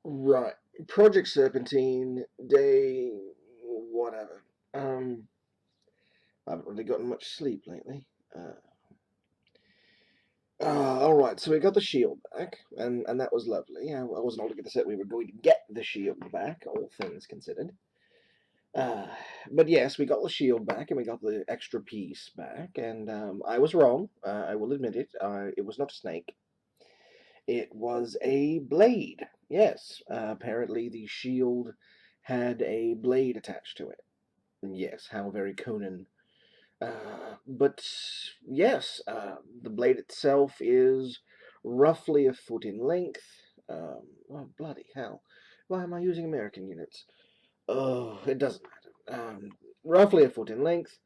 Right. Project Serpentine, day whatever. I haven't really gotten much sleep lately. Alright, so we got the shield back, and that was lovely. I wasn't altogether certain we were going to get the shield back, all things considered. Uh, but yes, we got the shield back, and we got the extra piece back, and I was wrong. I will admit it. It was not a snake. It was a blade. Yes, apparently the shield had a blade attached to it. Yes, how very Conan. But yes, the blade itself is roughly a foot in length. Oh, bloody hell. Why am I using American units? Oh, it doesn't matter. Roughly a foot in length,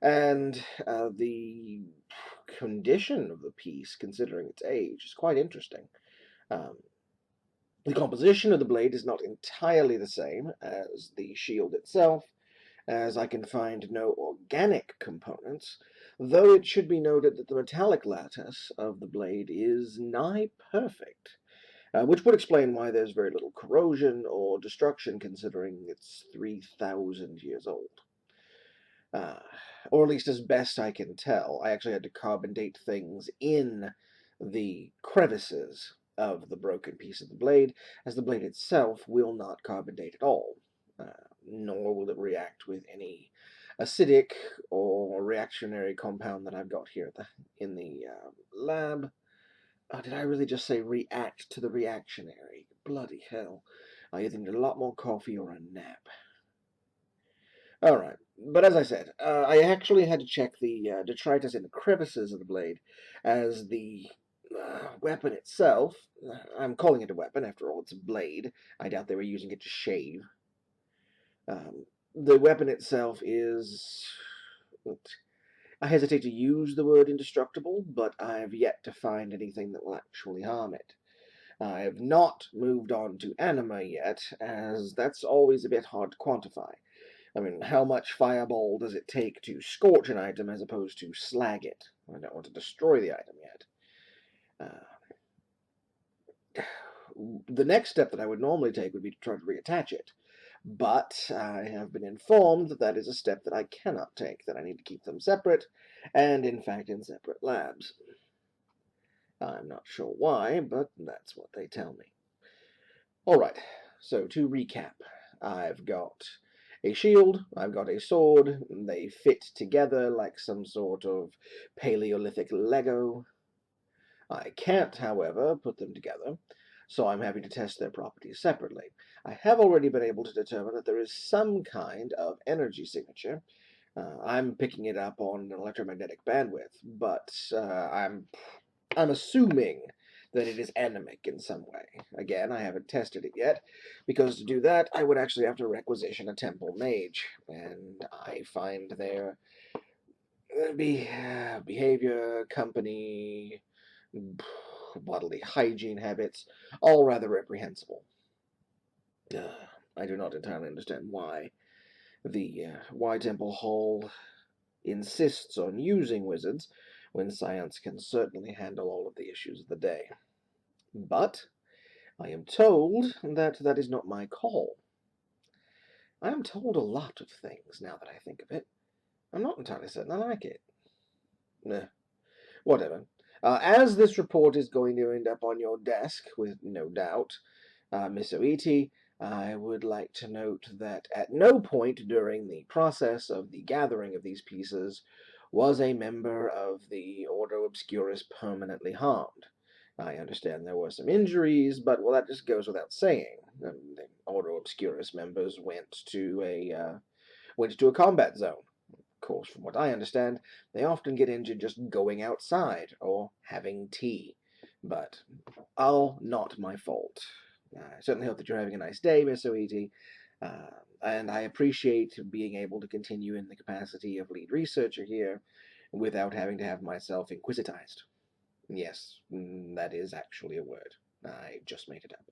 and the condition of the piece, considering its age, is quite interesting. Um, the composition of the blade is not entirely the same as the shield itself, as I can find no organic components, though it should be noted that the metallic lattice of the blade is nigh perfect, which would explain why there's very little corrosion or destruction considering it's 3,000 years old. Uh, or at least as best I can tell. I actually had to carbon date things in the crevices of the broken piece of the blade, as the blade itself will not carbon date at all, nor will it react with any acidic or reactionary compound that I've got here in the lab. Did I really just say react to the reactionary? Bloody hell. I either need a lot more coffee or a nap. Alright, but as I said, I actually had to check the detritus in the crevices of the blade, as the weapon itself, I'm calling it a weapon, after all, it's a blade. I doubt they were using it to shave. The weapon itself is... I hesitate to use the word indestructible, but I have yet to find anything that will actually harm it. I have not moved on to anima yet, as that's always a bit hard to quantify. I mean, how much fireball does it take to scorch an item as opposed to slag it? I don't want to destroy the item yet. The next step that I would normally take would be to try to reattach it. But I have been informed that that is a step that I cannot take, that I need to keep them separate, and in fact in separate labs. I'm not sure why, but that's what they tell me. Alright, so to recap, I've got a shield, I've got a sword, they fit together like some sort of Paleolithic Lego. I can't, however, put them together, so I'm having to test their properties separately. I have already been able to determine that there is some kind of energy signature. I'm picking it up on an electromagnetic bandwidth, but I'm assuming that it is anemic in some way. Again, I haven't tested it yet, because to do that, I would actually have to requisition a temple mage, and I find their behavior, company, bodily hygiene habits, all rather reprehensible. I do not entirely understand why the Temple Hall insists on using wizards when science can certainly handle all of the issues of the day. But I am told that that is not my call. I am told a lot of things now that I think of it. I'm not entirely certain I like it. Whatever. As this report is going to end up on your desk, with no doubt, Miss Oiti, I would like to note that at no point during the process of the gathering of these pieces was a member of the Ordo Obscurus permanently harmed. I understand there were some injuries, but, well, that just goes without saying. The Ordo Obscurus members went to a combat zone. Of course, from what I understand, they often get injured just going outside or having tea. But all not my fault. I certainly hope that you're having a nice day, Miss Oiti, and I appreciate being able to continue in the capacity of lead researcher here without having to have myself inquisitized. Yes, that is actually a word. I just made it up.